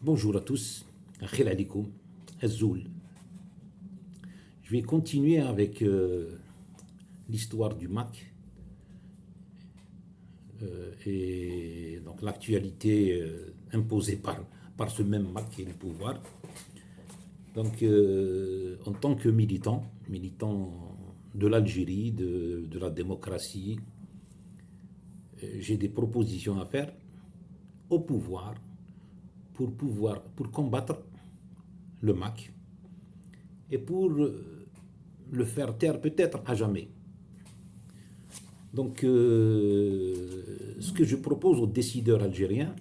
Bonjour à tous, Akhil alikoum, Azoul. Je vais continuer avec l'histoire du Mac et donc l'actualité imposée par ce même Mac et le pouvoir. Donc, en tant que militant de l'Algérie, de la démocratie, j'ai des propositions à faire au pouvoir pour combattre le Mac et pour le faire taire peut-être à jamais. Donc, ce que je propose aux décideurs algériens,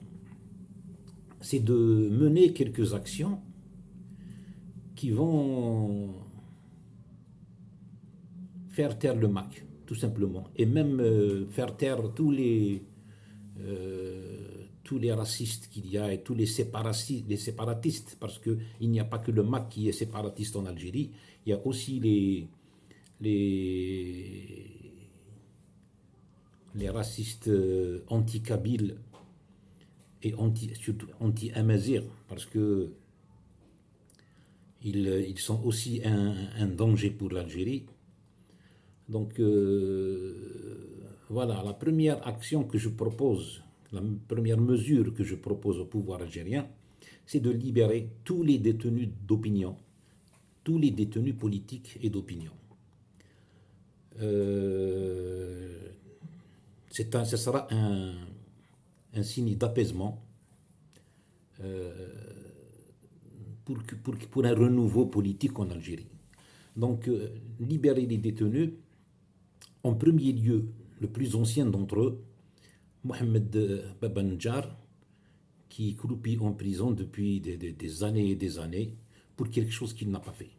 c'est de mener quelques actions qui vont faire taire le Mac, tout simplement, et même faire taire tous les racistes qu'il y a et tous les séparatistes, parce qu'il n'y a pas que le Mac qui est séparatiste en Algérie, il y a aussi les racistes anti-kabyles et surtout anti-amazir, parce que ils sont aussi un danger pour l'Algérie. Donc voilà, la première action que je propose, la première mesure que je propose au pouvoir algérien, c'est de libérer tous les détenus d'opinion, tous les détenus politiques et d'opinion. Ce sera un signe d'apaisement pour un renouveau politique en Algérie. Donc, libérer les détenus, en premier lieu, le plus ancien d'entre eux, Mohamed Baba Ndjar, qui croupit en prison depuis des années et des années pour quelque chose qu'il n'a pas fait.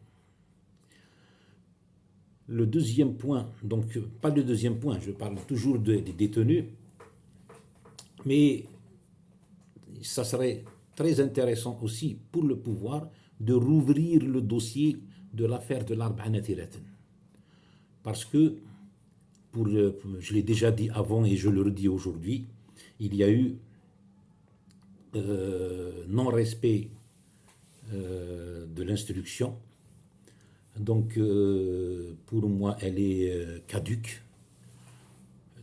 Le deuxième point, donc pas le deuxième point, je parle toujours des détenus, mais ça serait très intéressant aussi pour le pouvoir de rouvrir le dossier de l'affaire de l'Arba'ana Tiratan. Parce que, je l'ai déjà dit avant et je le redis aujourd'hui, il y a eu non-respect de l'instruction. Donc, pour moi, elle est caduque.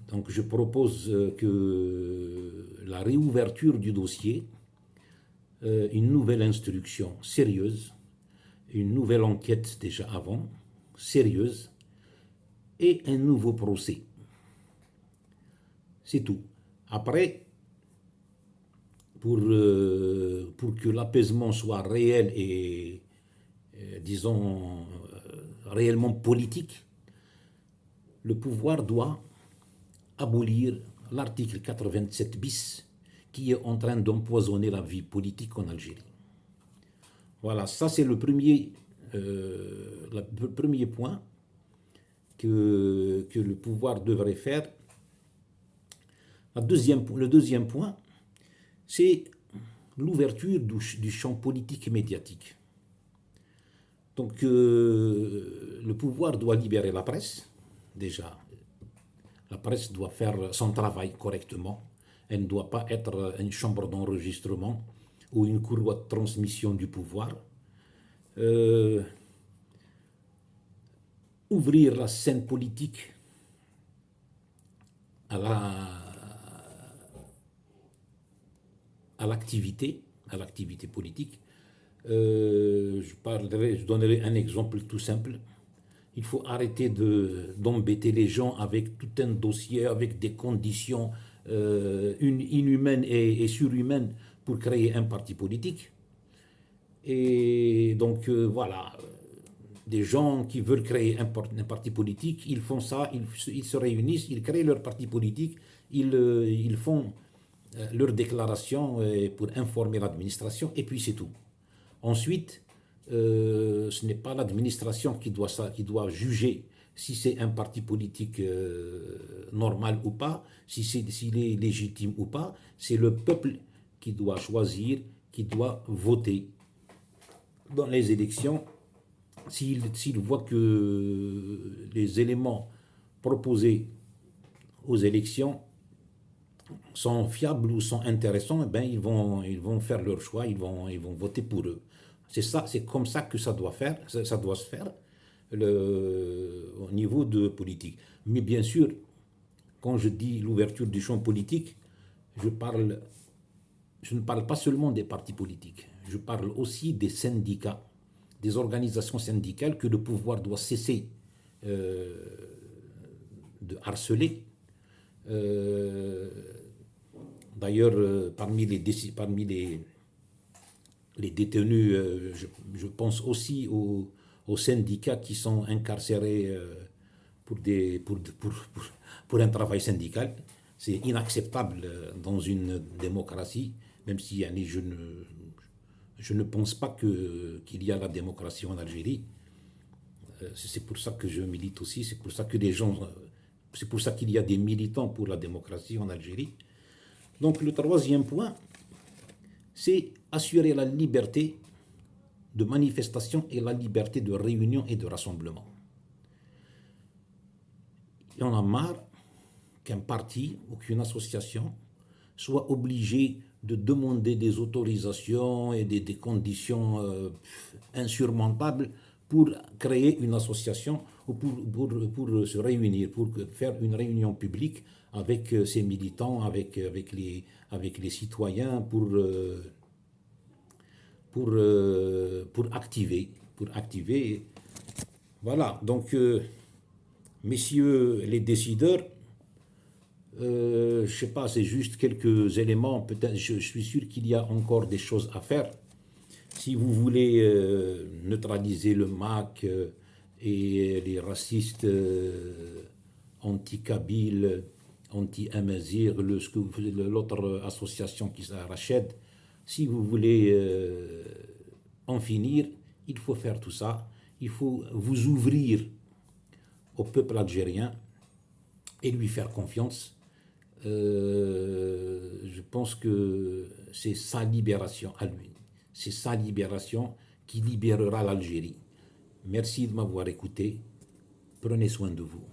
Donc, je propose que la réouverture du dossier, une nouvelle instruction sérieuse, une nouvelle enquête déjà avant, sérieuse, et un nouveau procès. C'est tout. Après, pour que l'apaisement soit réel et, disons, réellement politique, le pouvoir doit abolir l'article 87 bis qui est en train d'empoisonner la vie politique en Algérie. Voilà, ça c'est le premier point que le pouvoir devrait faire. Le deuxième point, c'est l'ouverture du champ politique et médiatique. Donc, le pouvoir doit libérer la presse, déjà. La presse doit faire son travail correctement. Elle ne doit pas être une chambre d'enregistrement ou une courroie de transmission du pouvoir. Ouvrir la scène politique à l'activité politique. Je donnerai un exemple tout simple. Il faut arrêter d'embêter les gens avec tout un dossier, avec des conditions inhumaines et surhumaines pour créer un parti politique. Et donc, voilà, des gens qui veulent créer un parti politique, ils font ça, ils se réunissent, ils créent leur parti politique, ils font leur déclaration pour informer l'administration, et puis c'est tout. Ensuite, ce n'est pas l'administration qui doit juger si c'est un parti politique normal ou pas, s'il est légitime ou pas. C'est le peuple qui doit choisir, qui doit voter dans les élections. S'il voit que les éléments proposés aux élections sont fiables ou sont intéressants, eh ben, ils vont faire leur choix, ils vont voter pour eux. C'est ça, c'est comme ça que ça doit faire, ça doit se faire au niveau de politique. Mais bien sûr, quand je dis l'ouverture du champ politique, je parle, je ne parle pas seulement des partis politiques, je parle aussi des syndicats, des organisations syndicales que le pouvoir doit cesser euh, de harceler. Euh, D'ailleurs, parmi les détenus, je pense aussi aux syndicats qui sont incarcérés pour un travail syndical. C'est inacceptable dans une démocratie, même si je ne pense pas qu'il y a la démocratie en Algérie. C'est pour ça que je milite aussi, c'est pour ça que c'est pour ça qu'il y a des militants pour la démocratie en Algérie. Donc le troisième point, c'est assurer la liberté de manifestation et la liberté de réunion et de rassemblement. Il y en a marre qu'un parti ou qu'une association soit obligé de demander des autorisations et des conditions insurmontables pour créer une association ou pour se réunir, pour faire une réunion publique avec ses militants, avec les citoyens pour activer. Pour activer. Voilà, donc, messieurs les décideurs, je ne sais pas, c'est juste quelques éléments. Peut-être, je suis sûr qu'il y a encore des choses à faire. Si vous voulez neutraliser le MAC et les racistes anti-Kabyles, anti-Amazir, l'autre association qui s'arrachète, si vous voulez en finir, il faut faire tout ça. Il faut vous ouvrir au peuple algérien et lui faire confiance. Je pense que c'est sa libération à lui. C'est sa libération qui libérera l'Algérie. Merci de m'avoir écouté. Prenez soin de vous.